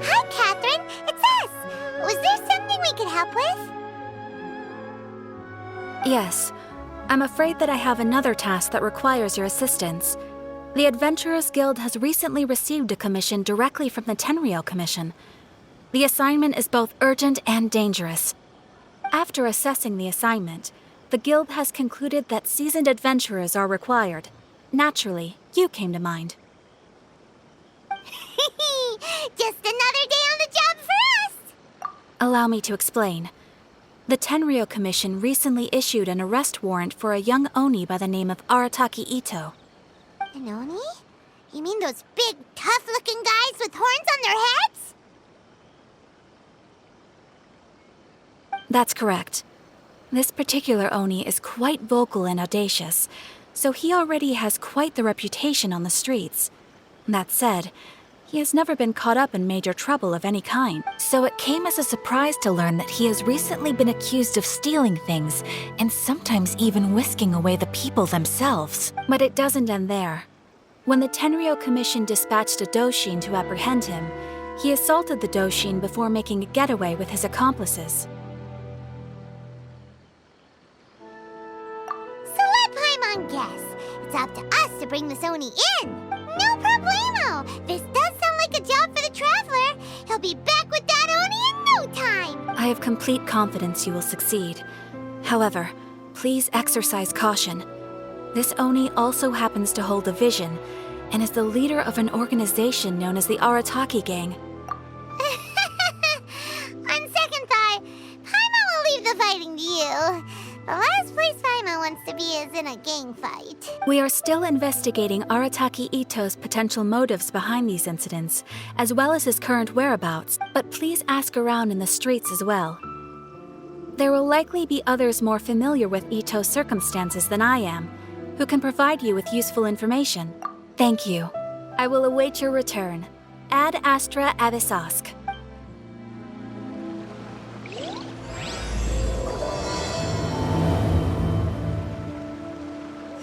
Hi, Catherine. It's us. Was there something we could help with? Yes. I'm afraid that I have another task that requires your assistance. The Adventurers Guild has recently received a commission directly from the Tenryou Commission. The assignment is both urgent and dangerous. After assessing the assignment, the Guild has concluded that seasoned adventurers are required. Naturally, you came to mind. Just another day on the job for us! Allow me to explain. The Tenryou Commission recently issued an arrest warrant for a young Oni by the name of Arataki Itto. An Oni? You mean those big, tough-looking guys with horns on their heads? That's correct. This particular Oni is quite vocal and audacious, so he already has quite the reputation on the streets. That said, he has never been caught up in major trouble of any kind, so it came as a surprise to learn that he has recently been accused of stealing things, and sometimes even whisking away the people themselves. But it doesn't end there. When the Tenryou Commission dispatched a Doshin to apprehend him, he assaulted the Doshin before making a getaway with his accomplices. So let Paimon guess. It's up to us to bring this Oni in. No problemo! This does sound like a job for the Traveler. He'll be back with that Oni in no time! I have complete confidence you will succeed. However, please exercise caution. This Oni also happens to hold a vision, and is the leader of an organization known as the Arataki Gang. On second thought, Paimon will leave the fighting to you. The last place Paimon wants to be is in a gang fight. We are still investigating Arataki Itto's potential motives behind these incidents, as well as his current whereabouts, but please ask around in the streets as well. There will likely be others more familiar with Itto's circumstances than I am, who can provide you with useful information. Thank you. I will await your return. Ad Astra Abyssosque.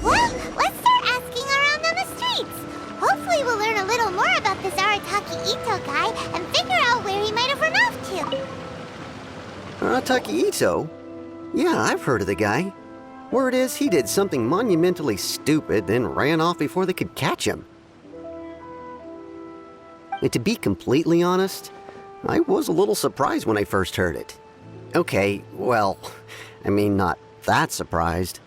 Well, let's start asking around on the streets. Hopefully we'll learn a little more about this Arataki Itto guy and figure out where he might have run off to. Arataki Itto? Yeah, I've heard of the guy. Word is he did something monumentally stupid, then ran off before they could catch him. And to be completely honest, I was a little surprised when I first heard it. Okay, well, I mean, not that surprised.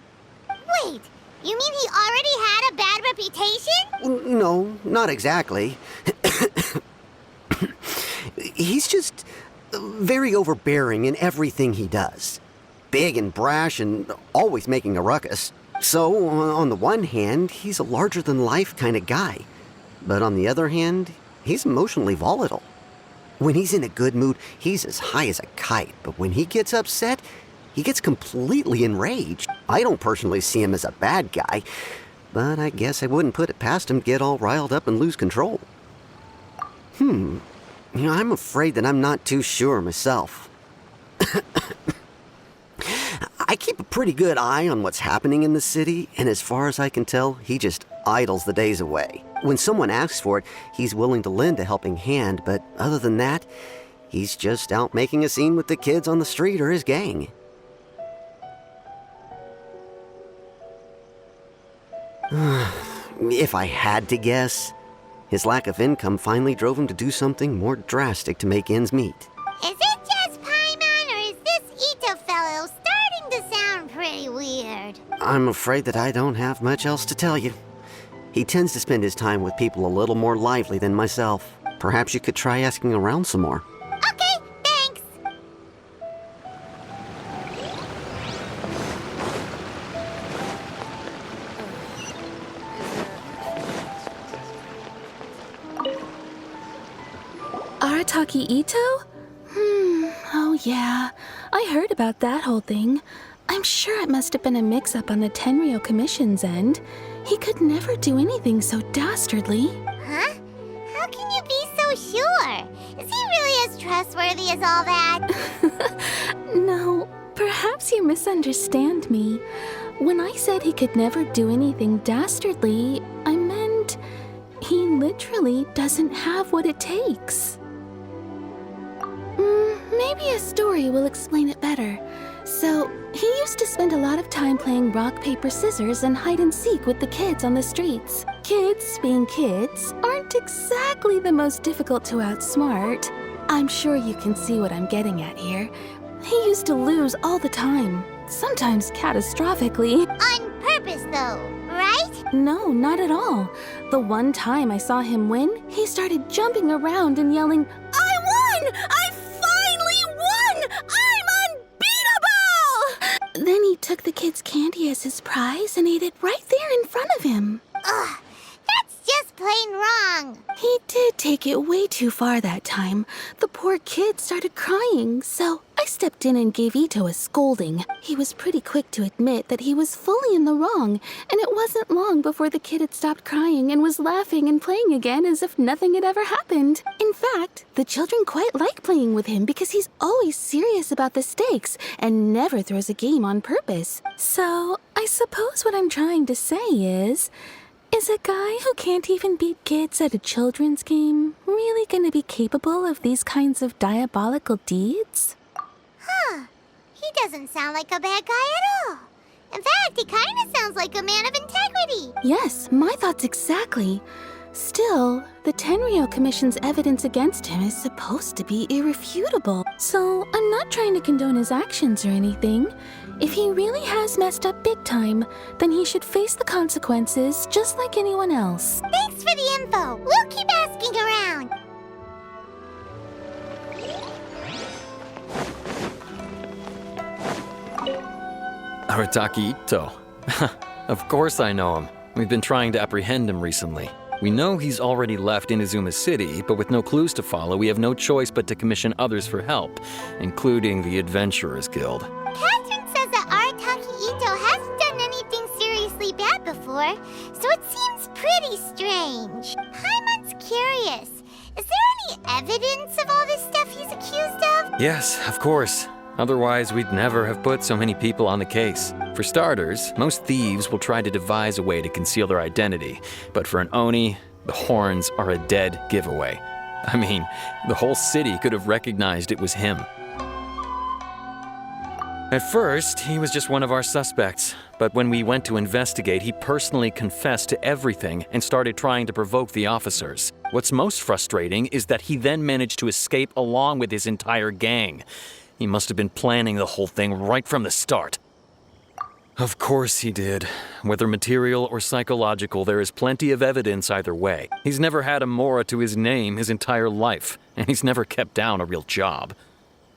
Wait, you mean he already had a bad reputation? No, not exactly. He's just very overbearing in everything he does. Big and brash and always making a ruckus. So, on the one hand, he's a larger-than-life kind of guy. But on the other hand, he's emotionally volatile. When he's in a good mood, he's as high as a kite. But when he gets upset, he gets completely enraged. I don't personally see him as a bad guy, but I guess I wouldn't put it past him to get all riled up and lose control. I'm afraid that I'm not too sure myself. I keep a pretty good eye on what's happening in the city, and as far as I can tell, he just idles the days away. When someone asks for it, he's willing to lend a helping hand, but other than that, he's just out making a scene with the kids on the street or his gang. If I had to guess, his lack of income finally drove him to do something more drastic to make ends meet. Is it just Paimon, or is this Itto fellow starting to sound pretty weird? I'm afraid that I don't have much else to tell you. He tends to spend his time with people a little more lively than myself. Perhaps you could try asking around some more. Okay, thanks. Arataki Itto? Oh yeah. I heard about that whole thing. I'm sure it must have been a mix-up on the Tenryou Commission's end. He could never do anything so dastardly. Huh? How can you be so sure? Is he really as trustworthy as all that? No, perhaps you're misunderstand me. When I said he could never do anything dastardly, I meant he literally doesn't have what it takes. Maybe a story will explain it better. So, he used to spend a lot of time playing rock, paper, scissors and hide and seek with the kids on the streets. Kids, being kids, aren't exactly the most difficult to outsmart. I'm sure you can see what I'm getting at here. He used to lose all the time, sometimes catastrophically. On purpose, though, right? No, not at all. The one time I saw him win, he started jumping around and yelling, "I won! I finally won! I'm unbeatable!" Then he took the kid's candy as his prize and ate it right there in front of him. Ugh, that's just plain wrong. He did take it way too far that time. The poor kid started crying, so I stepped in and gave Itto a scolding. He was pretty quick to admit that he was fully in the wrong, and it wasn't long before the kid had stopped crying and was laughing and playing again as if nothing had ever happened. In fact, the children quite like playing with him because he's always serious about the stakes and never throws a game on purpose. So, I suppose what I'm trying to say is a guy who can't even beat kids at a children's game really gonna be capable of these kinds of diabolical deeds? Huh. He doesn't sound like a bad guy at all. In fact, he kind of sounds like a man of integrity. Yes, my thoughts exactly. Still, the Tenryou Commission's evidence against him is supposed to be irrefutable. So, I'm not trying to condone his actions or anything. If he really has messed up big time, then he should face the consequences just like anyone else. Thanks for the info. We'll keep asking around. Arataki Itto. Of course I know him. We've been trying to apprehend him recently. We know he's already left Inazuma City, but with no clues to follow, we have no choice but to commission others for help, including the Adventurers Guild. Catherine says that Arataki Itto hasn't done anything seriously bad before, so it seems pretty strange. Paimon's curious. Is there any evidence of all this stuff he's accused of? Yes, of course. Otherwise, we'd never have put so many people on the case. For starters, most thieves will try to devise a way to conceal their identity, but for an Oni, the horns are a dead giveaway. I mean, the whole city could have recognized it was him. At first, he was just one of our suspects, but when we went to investigate, he personally confessed to everything and started trying to provoke the officers. What's most frustrating is that he then managed to escape along with his entire gang. He must have been planning the whole thing right from the start. Of course he did. Whether material or psychological, there is plenty of evidence either way. He's never had a Mora to his name his entire life, and he's never kept down a real job.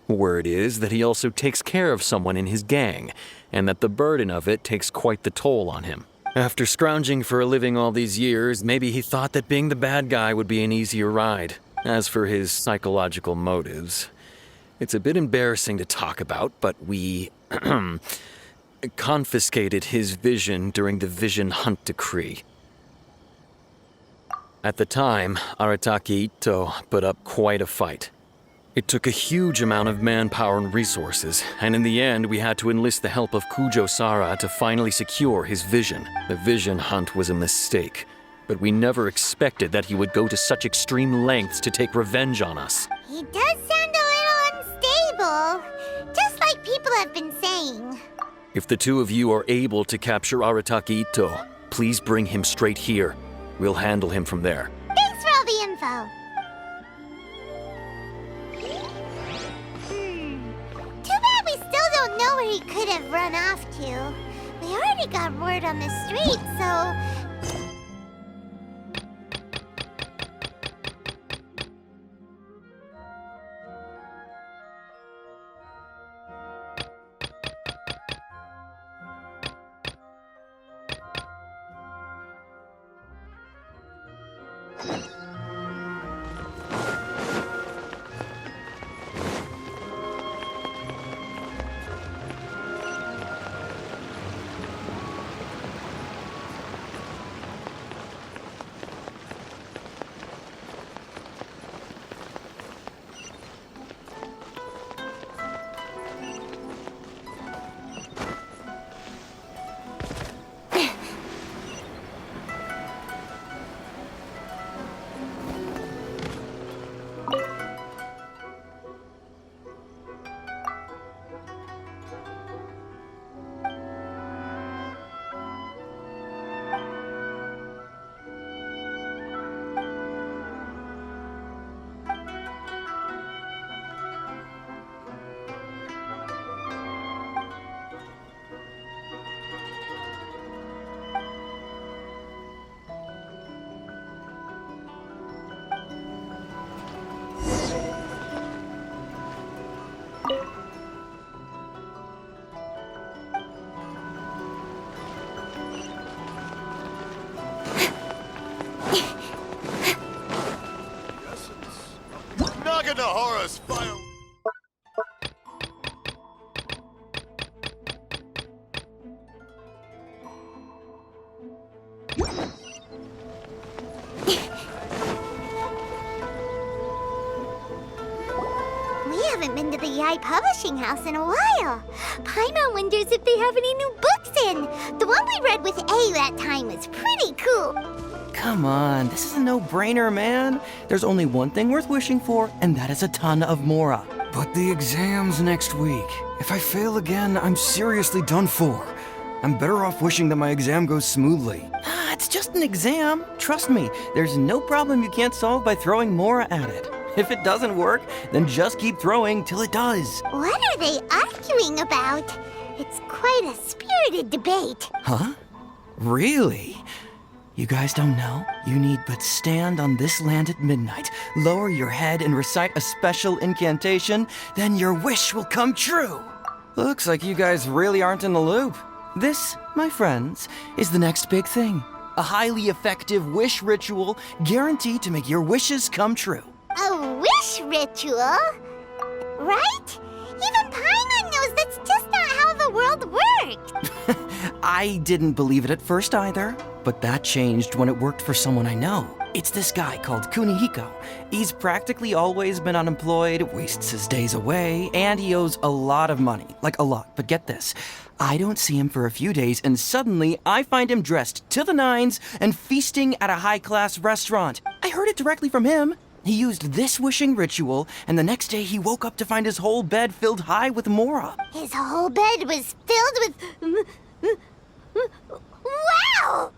Word is that he also takes care of someone in his gang, and that the burden of it takes quite the toll on him. After scrounging for a living all these years, maybe he thought that being the bad guy would be an easier ride. As for his psychological motives, it's a bit embarrassing to talk about, but we confiscated his vision during the Vision Hunt Decree. At the time, Arataki Itto put up quite a fight. It took a huge amount of manpower and resources, and in the end we had to enlist the help of Kujo Sara to finally secure his vision. The Vision Hunt was a mistake, but we never expected that he would go to such extreme lengths to take revenge on us. He does sound a little unstable, just like people have been saying. If the two of you are able to capture Arataki Itto, please bring him straight here. We'll handle him from there. Thanks for all the info. Too bad we still don't know where he could have run off to. We already got word on the street, so... We haven't been to the Yai Publishing House in a while. Paimon wonders if they have any new books in. The one we read with A that time was pretty cool. Come on, this is a no-brainer, man. There's only one thing worth wishing for, and that is a ton of Mora. But the exam's next week. If I fail again, I'm seriously done for. I'm better off wishing that my exam goes smoothly. Ah, it's just an exam. Trust me, there's no problem you can't solve by throwing Mora at it. If it doesn't work, then just keep throwing till it does. What are they arguing about? It's quite a spirited debate. Huh? Really? You guys don't know? You need but stand on this land at midnight, lower your head and recite a special incantation, then your wish will come true. Looks like you guys really aren't in the loop. This, my friends, is the next big thing. A highly effective wish ritual guaranteed to make your wishes come true. A wish ritual? Right? Even Paimon knows that's just not how the world worked. I didn't believe it at first either, but that changed when it worked for someone I know. It's this guy called Kunihiko. He's practically always been unemployed, wastes his days away, and he owes a lot of money. Like a lot, but get this. I don't see him for a few days, and suddenly I find him dressed to the nines and feasting at a high-class restaurant. I heard it directly from him. He used this wishing ritual, and the next day he woke up to find his whole bed filled high with Mora. His whole bed was filled with... Wow!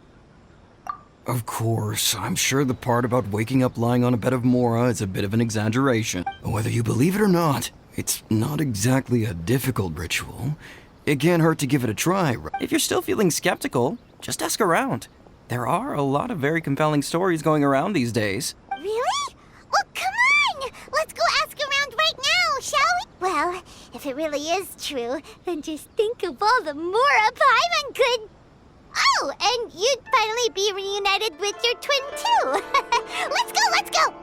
Of course, I'm sure the part about waking up lying on a bed of Mora is a bit of an exaggeration. Whether you believe it or not, it's not exactly a difficult ritual. It can't hurt to give it a try. If you're still feeling skeptical, just ask around. There are a lot of very compelling stories going around these days. Really? Well, come on! Let's go ask around right now, shall we? Well, if it really is true, then just think of all the Mora Paimon could... Oh, and you'd finally be reunited with your twin, too. Let's go, let's go!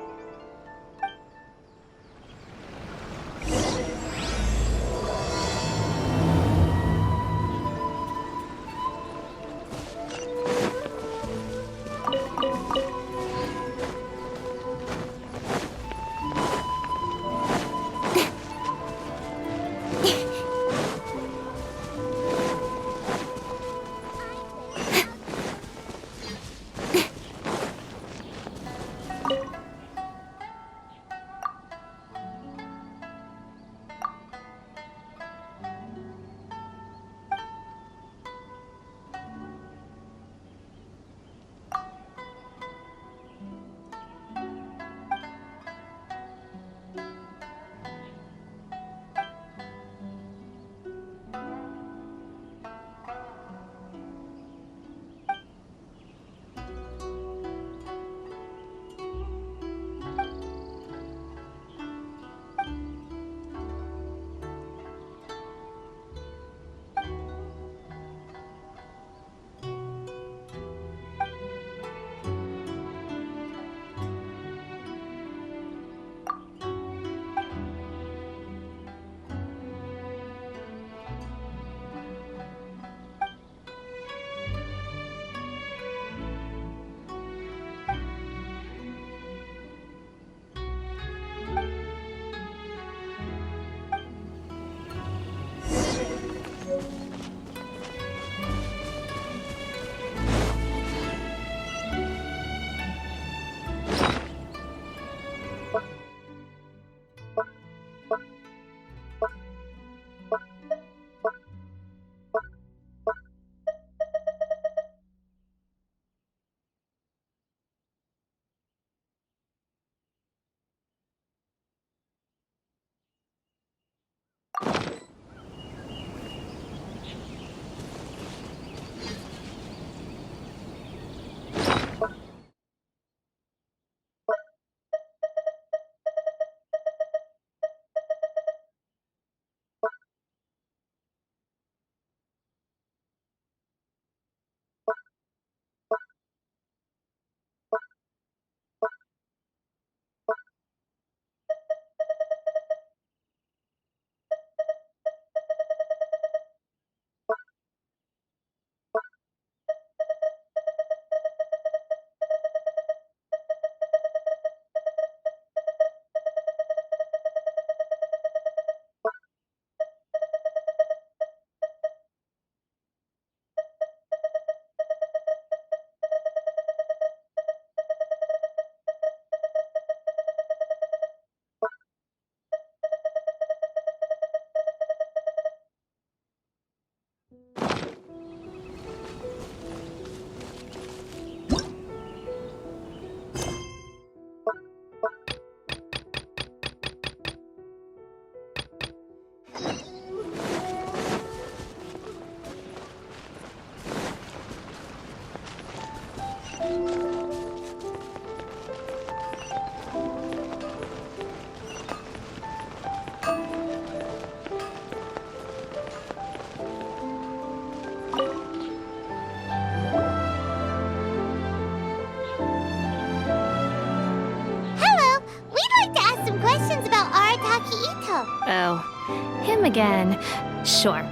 him again. Sure,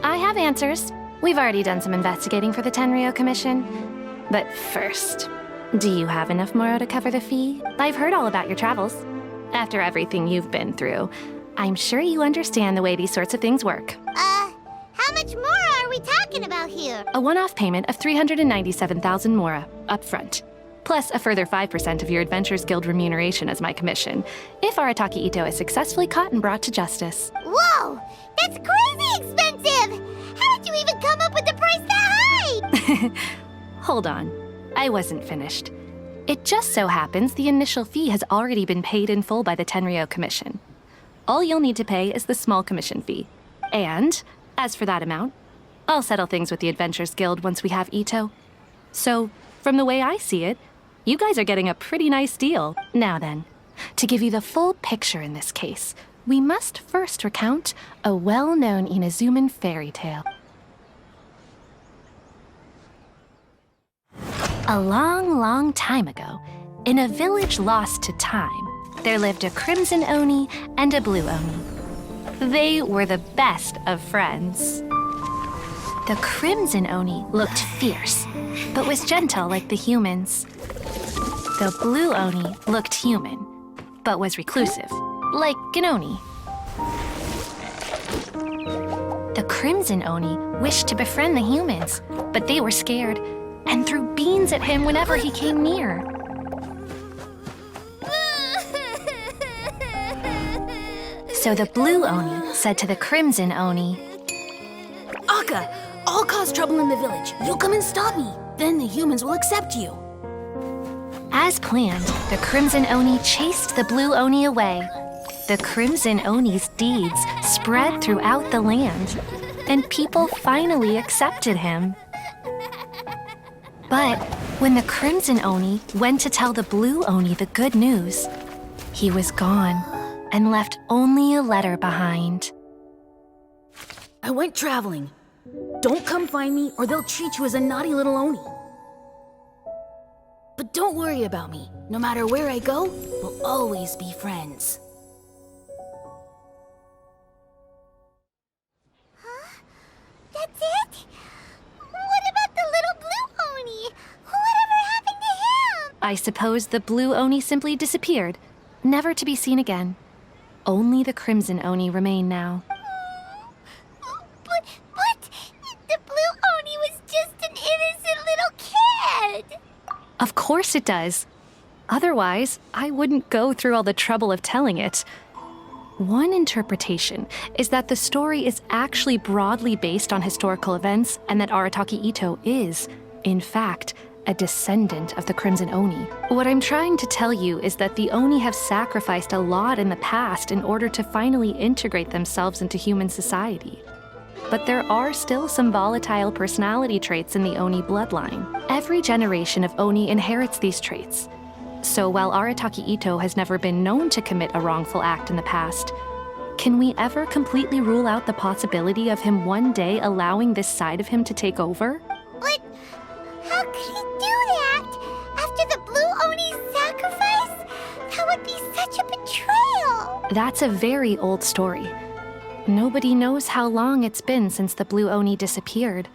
I have answers. We've already done some investigating for the Tenryou Commission. But first, do you have enough Moro to cover the fee? I've heard all about your travels. After everything you've been through, I'm sure you understand the way these sorts of things work. How much more are we talking about here? A one-off payment of 397,000 Mora, up front. Plus a further 5% of your Adventures Guild remuneration as my commission, if Arataki Itto is successfully caught and brought to justice. Whoa! That's crazy expensive! How did you even come up with the price that high? Hold on. I wasn't finished. It just so happens the initial fee has already been paid in full by the Tenryou Commission. All you'll need to pay is the small commission fee. And, as for that amount, I'll settle things with the Adventures Guild once we have Itto. So, from the way I see it, you guys are getting a pretty nice deal. Now then, to give you the full picture in this case, we must first recount a well-known Inazuman fairy tale. A long, long time ago, in a village lost to time, there lived a crimson Oni and a blue Oni. They were the best of friends. The crimson Oni looked fierce, but was gentle like the humans. The blue Oni looked human, but was reclusive, like an Oni. The crimson Oni wished to befriend the humans, but they were scared and threw beans at him whenever he came near. So the blue Oni said to the crimson Oni, Akka, I'll cause trouble in the village. You come and stop me. Then the humans will accept you. As planned, the crimson Oni chased the blue Oni away. The crimson Oni's deeds spread throughout the land, and people finally accepted him. But when the crimson Oni went to tell the blue Oni the good news, he was gone and left only a letter behind. I went traveling. Don't come find me or they'll treat you as a naughty little Oni. But don't worry about me. No matter where I go, we'll always be friends. That's it? What about the little blue Oni? Whatever happened to him? I suppose the blue Oni simply disappeared, never to be seen again. Only the crimson Oni remain now. But the blue Oni was just an innocent little kid. Of course it does. Otherwise, I wouldn't go through all the trouble of telling it. One interpretation is that the story is actually broadly based on historical events and that Arataki Itto is, in fact, a descendant of the Crimson Oni. What I'm trying to tell you is that the Oni have sacrificed a lot in the past in order to finally integrate themselves into human society. But there are still some volatile personality traits in the Oni bloodline. Every generation of Oni inherits these traits. So while Arataki Itto has never been known to commit a wrongful act in the past, can we ever completely rule out the possibility of him one day allowing this side of him to take over? But how could he do that? After the blue Oni's sacrifice? That would be such a betrayal. That's a very old story. Nobody knows how long it's been since the blue Oni disappeared.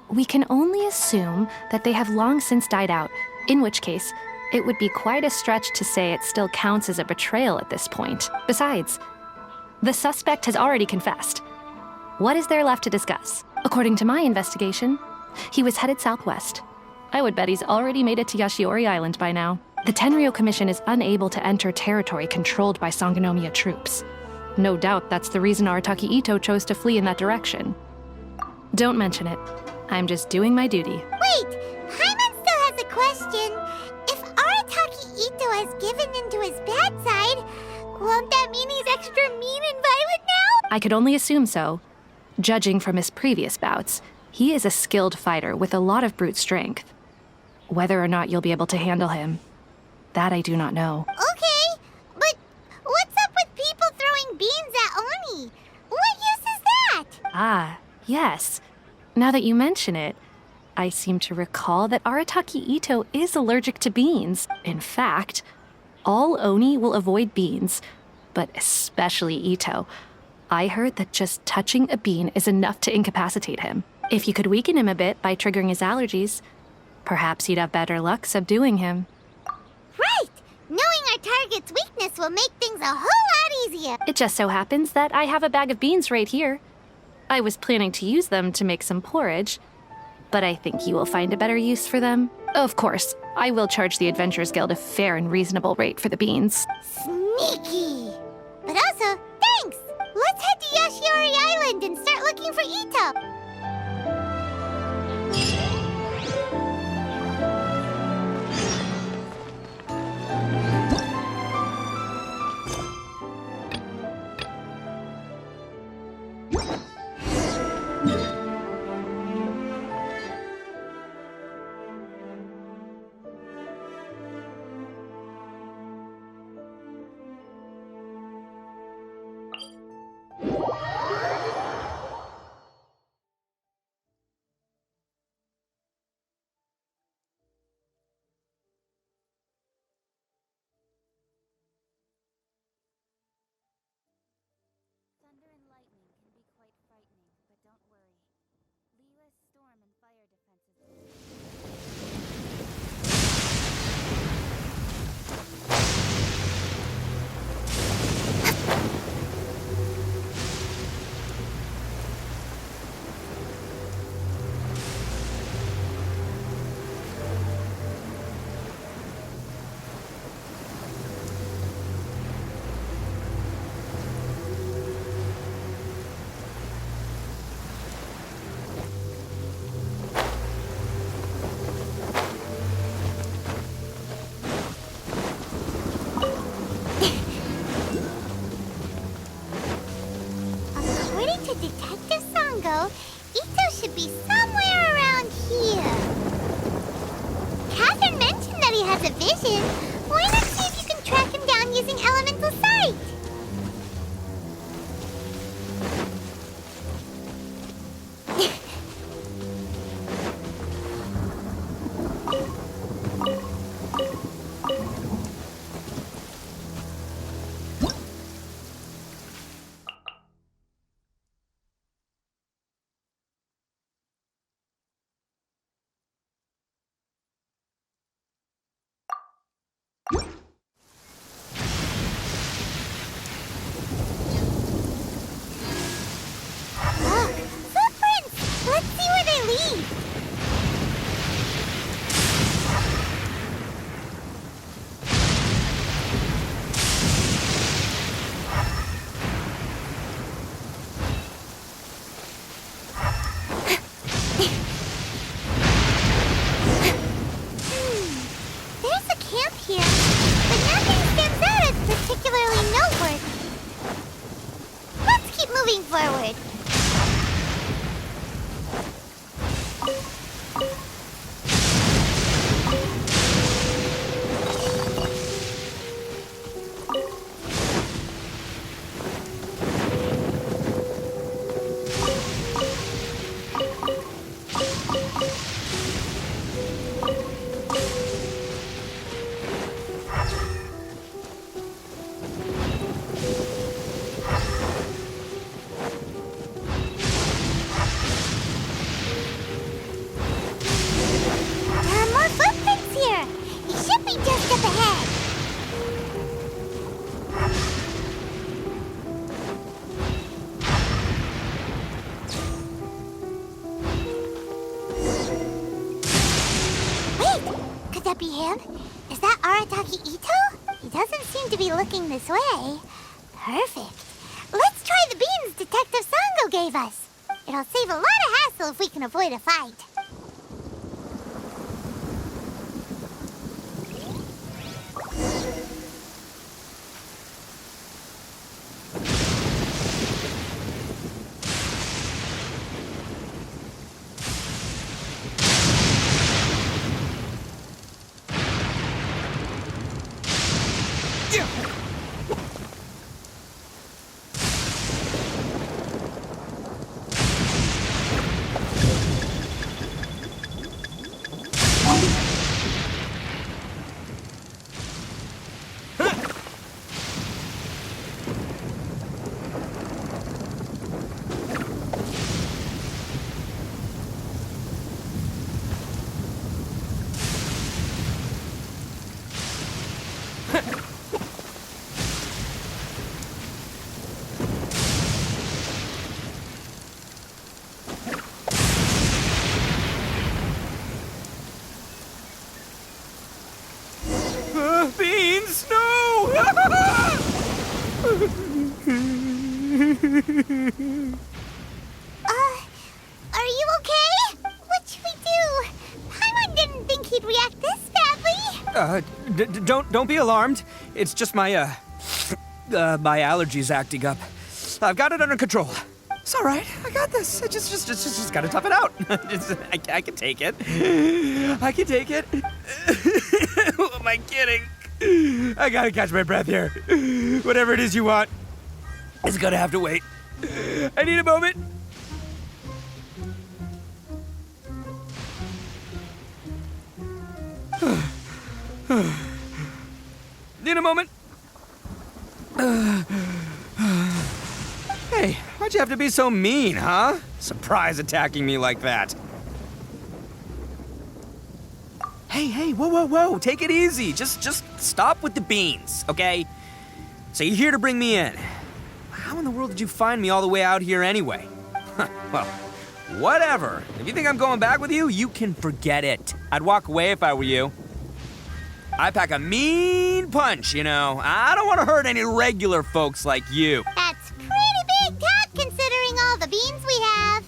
We can only assume that they have long since died out, in which case, it would be quite a stretch to say it still counts as a betrayal at this point. Besides, the suspect has already confessed. What is there left to discuss? According to my investigation, he was headed southwest. I would bet he's already made it to Yashiori Island by now. The Tenryou Commission is unable to enter territory controlled by Sangonomiya troops. No doubt that's the reason Arataki Itto chose to flee in that direction. Don't mention it. I'm just doing my duty. Wait, Hyman still has a question. If Arataki Itto has given in to his bad side, won't that mean he's extra mean and violent now? I could only assume so. Judging from his previous bouts, he is a skilled fighter with a lot of brute strength. Whether or not you'll be able to handle him, that I do not know. Okay, but what's up with people throwing beans at Oni? What use is that? Ah, yes. Now that you mention it, I seem to recall that Arataki Itto is allergic to beans. In fact, all Oni will avoid beans, but especially Itto. I heard that just touching a bean is enough to incapacitate him. If you could weaken him a bit by triggering his allergies, perhaps you'd have better luck subduing him. Right! Knowing our target's weakness will make things a whole lot easier. It just so happens that I have a bag of beans right here. I was planning to use them to make some porridge, but I think you will find a better use for them. Of course, I will charge the Adventurers Guild a fair and reasonable rate for the beans. Sneaky! But also, thanks! Let's head to Yashiori Island and start looking for Itto. Thunder and lightning can be quite frightening, but don't worry. Leela's storm and fire defenses... According to Detective Sango, Itto should be somewhere around here. Catherine mentioned that he has a vision. Why not see if you can track him down using elemental sight? Look, footprints! Let's see where they lead. There's a camp here, but nothing stands out as particularly noteworthy. Let's keep moving forward. There are more footprints here. He should be just up ahead. Wait, could that be him? Is that Arataki Itto? He doesn't seem to be looking this way. Perfect. Let's try the beans Detective Sango gave us. It'll save a lot of hassle if we can avoid a fight. Don't be alarmed. It's just my my allergies acting up. I've got it under control. It's all right. I got this. I just gotta tough it out. I can take it. I can take it. Who am I kidding? I gotta catch my breath here. Whatever it is you want, it's gonna have to wait. I need a moment. Need a moment. Hey, why'd you have to be so mean, huh? Surprise attacking me like that. Hey, whoa. Take it easy. Just stop with the beans, okay? So you're here to bring me in. How in the world did you find me all the way out here anyway? Well, whatever. If you think I'm going back with you, you can forget it. I'd walk away if I were you. I pack a mean punch, you know. I don't want to hurt any regular folks like you. That's pretty big talk considering all the beans we have.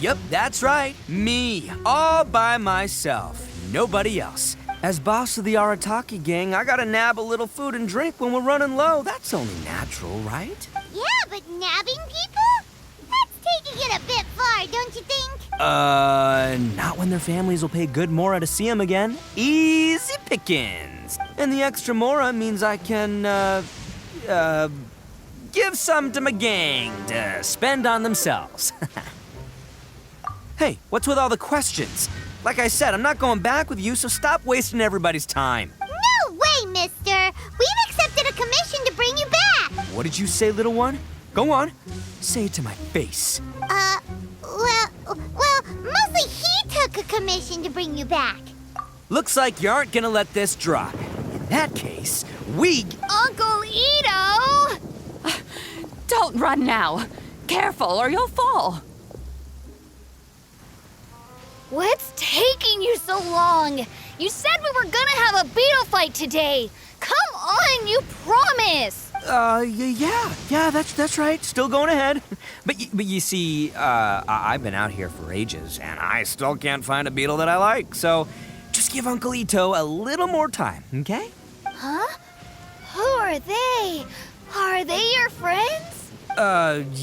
Yep, that's right. Me, all by myself. Nobody else. As boss of the Arataki gang, I gotta nab a little food and drink when we're running low. That's only natural, right? Yeah, but nabbing people? That's taking it a bit far, don't you think? Not when their families will pay good mora to see them again. Easy pickings. And the extra mora means I can, give some to my gang to spend on themselves. Hey, what's with all the questions? Like I said, I'm not going back with you, so stop wasting everybody's time. No way, mister! We've accepted a commission to bring you back! What did you say, little one? Go on. Say it to my face. Well, mostly he took a commission to bring you back. Looks like you aren't gonna let this drop. In that case, we... Uncle Itto! Don't run now. Careful or you'll fall. What's taking you so long? You said we were gonna have a beetle fight today. Come on, you promised. Yeah, that's right. Still going ahead. But you see, I've been out here for ages, and I still can't find a beetle that I like. So just give Uncle Itto a little more time, okay? Huh? Who are they? Are they your friends?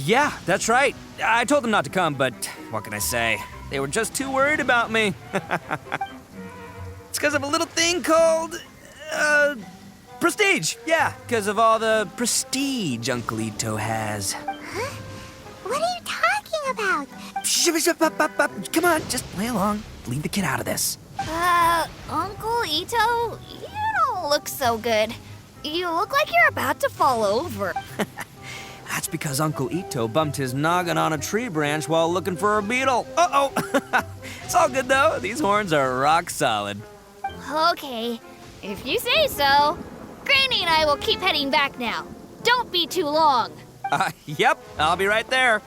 Yeah, that's right. I told them not to come, but what can I say? They were just too worried about me. It's because of a little thing called, prestige. Yeah, because of all the prestige Uncle Itto has. Huh? What are you talking about? Come on, just play along. Leave the kid out of this. Uncle Itto, you don't look so good. You look like you're about to fall over. That's because Uncle Itto bumped his noggin on a tree branch while looking for a beetle. Uh-oh. It's all good, though. These horns are rock solid. Okay, if you say so. Granny and I will keep heading back now. Don't be too long. Yep, I'll be right there.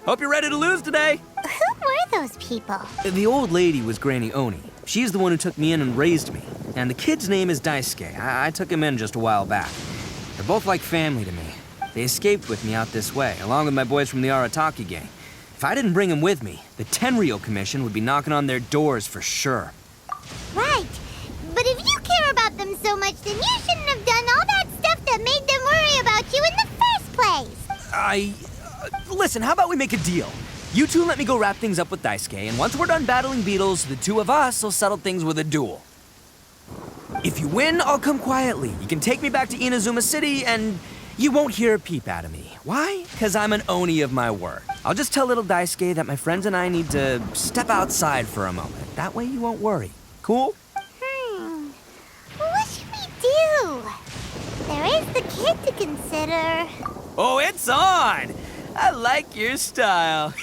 Hope you're ready to lose today. Who were those people? The old lady was Granny Oni. She's the one who took me in and raised me. And the kid's name is Daisuke. I took him in just a while back. They're both like family to me. They escaped with me out this way, along with my boys from the Arataki gang. If I didn't bring them with me, the Tenryou Commission would be knocking on their doors for sure. Right. But if you care about them so much, then you shouldn't have done all that stuff that made them worry about you in the first place. Listen, how about we make a deal? You two let me go wrap things up with Daisuke, and once we're done battling beetles, the two of us will settle things with a duel. If you win, I'll come quietly. You can take me back to Inazuma City, and you won't hear a peep out of me. Why? Because I'm an Oni of my word. I'll just tell little Daisuke that my friends and I need to step outside for a moment. That way you won't worry. Cool? What should we do? There is the kid to consider. Oh, it's on! I like your style.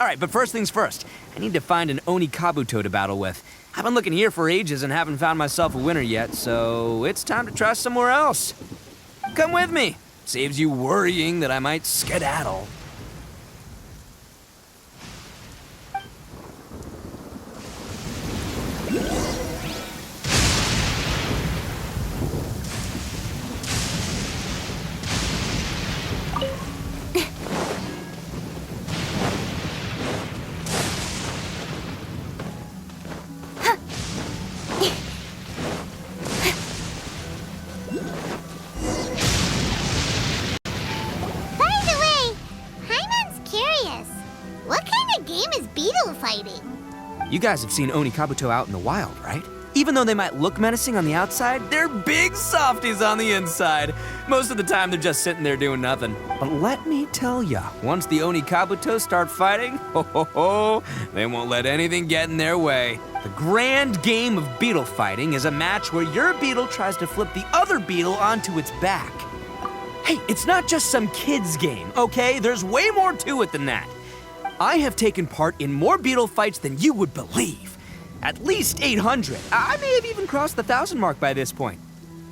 All right, but first things first. I need to find an Oni Kabuto to battle with. I've been looking here for ages and haven't found myself a winner yet, so it's time to try somewhere else. Come with me. Saves you worrying that I might skedaddle. of game is beetle fighting? You guys have seen Onikabuto out in the wild, right? Even though they might look menacing on the outside, they're big softies on the inside. Most of the time, they're just sitting there doing nothing. But let me tell ya, once the Onikabuto start fighting, they won't let anything get in their way. The grand game of beetle fighting is a match where your beetle tries to flip the other beetle onto its back. Hey, it's not just some kid's game, okay? There's way more to it than that. I have taken part in more beetle fights than you would believe. At least 800. I may have even crossed the 1,000 mark by this point.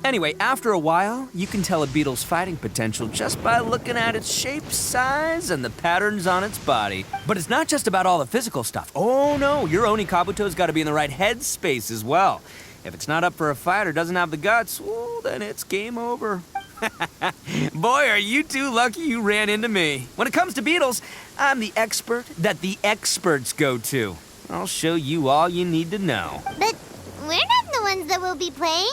Anyway, after a while, you can tell a beetle's fighting potential just by looking at its shape, size, and the patterns on its body. But it's not just about all the physical stuff. Oh no, your Onikabuto's got to be in the right headspace as well. If it's not up for a fight or doesn't have the guts, well, then it's game over. Boy, are you two lucky you ran into me. When it comes to beetles, I'm the expert that the experts go to. I'll show you all you need to know. But we're not the ones that will be playing.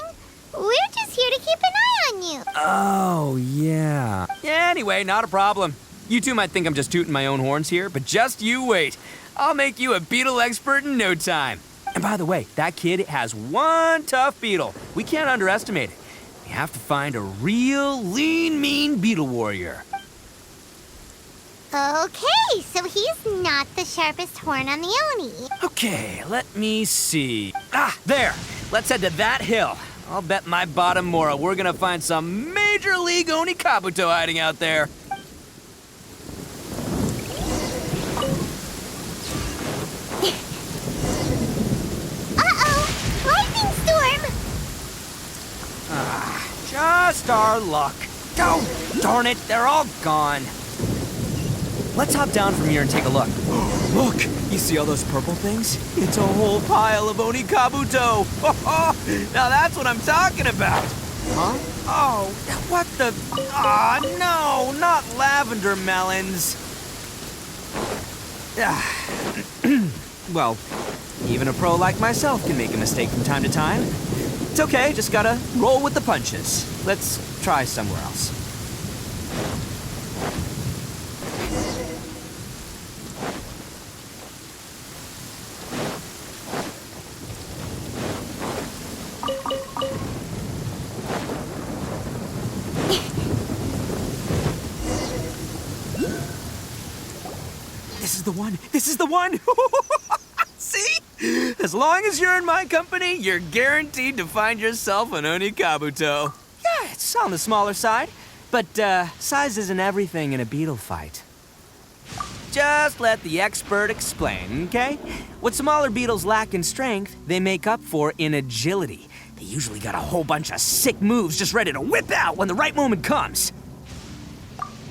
We're just here to keep an eye on you. Oh, yeah. Anyway, not a problem. You two might think I'm just tooting my own horns here, but just you wait. I'll make you a beetle expert in no time. And by the way, that kid has one tough beetle. We can't underestimate it. We have to find a real lean, mean beetle warrior. Okay, so he's not the sharpest horn on the Oni. Okay, let me see. Ah, there. Let's head to that hill. I'll bet my bottom moral we're gonna find some major league Onikabuto hiding out there. Uh-oh! Lightning storm! Just our luck. Oh, darn it, they're all gone. Let's hop down from here and take a look. Look, you see all those purple things? It's a whole pile of Onikabuto. Now that's what I'm talking about. Huh? Oh, what the? Ah, no, not lavender melons. Well, even a pro like myself can make a mistake from time to time. It's okay, just gotta roll with the punches. Let's try somewhere else. This is the one! See? As long as you're in my company, you're guaranteed to find yourself an Onikabuto. Yeah, it's on the smaller side, but size isn't everything in a beetle fight. Just let the expert explain, okay? What smaller beetles lack in strength, they make up for in agility. They usually got a whole bunch of sick moves just ready to whip out when the right moment comes.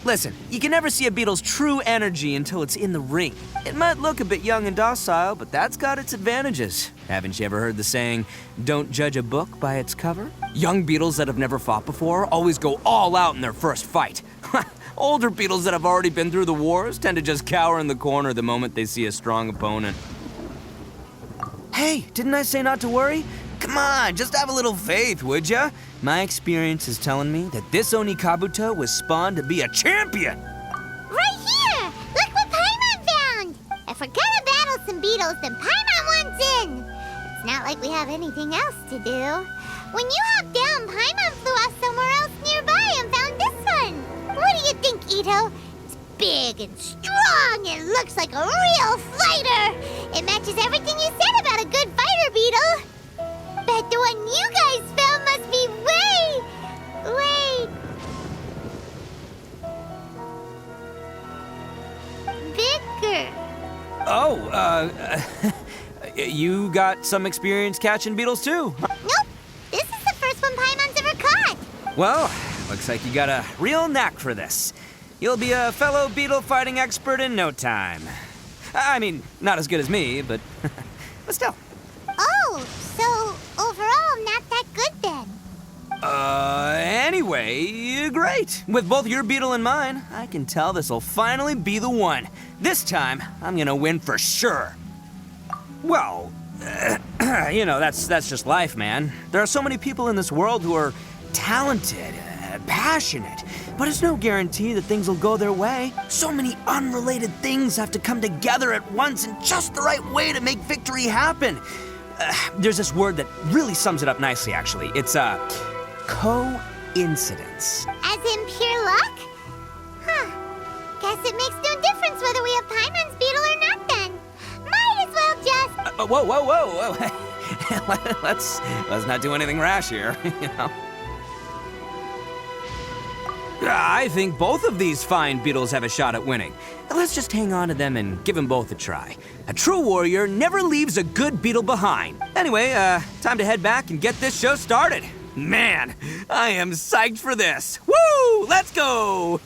Listen, you can never see a beetle's true energy until it's in the ring. It might look a bit young and docile, but that's got its advantages. Haven't you ever heard the saying, don't judge a book by its cover? Young beetles that have never fought before always go all out in their first fight. Older beetles that have already been through the wars tend to just cower in the corner the moment they see a strong opponent. Hey, didn't I say not to worry? Come on, just have a little faith, would ya? My experience is telling me that this Onikabuto was spawned to be a champion! Right here! Look what Paimon found! If we're gonna battle some beetles, then Paimon wants in! It's not like we have anything else to do. When you hopped down, Paimon flew off somewhere else nearby and found this one! What do you think, Itto? It's big and strong and looks like a real fighter! It matches everything you said about a good fighter beetle! Bet the one you guys found must be way bigger. Oh, you got some experience catching beetles too? Nope. This is the first one Paimon's ever caught. Well, looks like you got a real knack for this. You'll be a fellow beetle fighting expert in no time. I mean, not as good as me, but still. Oh, so overall not that good then. Anyway, great. With both your beetle and mine, I can tell this'll finally be the one. This time, I'm gonna win for sure. Well, you know, that's just life, man. There are so many people in this world who are talented, passionate, but it's no guarantee that things will go their way. So many unrelated things have to come together at once in just the right way to make victory happen. There's this word that really sums it up nicely, actually. It's coincidence. As in pure luck? Huh. Guess it makes no difference whether we have Paimon's beetle or not then. Might as well just... Whoa. let's not do anything rash here, you know? I think both of these fine beetles have a shot at winning. Let's just hang on to them and give them both a try. A true warrior never leaves a good beetle behind. Anyway, time to head back and get this show started. Man, I am psyched for this. Woo! Let's go!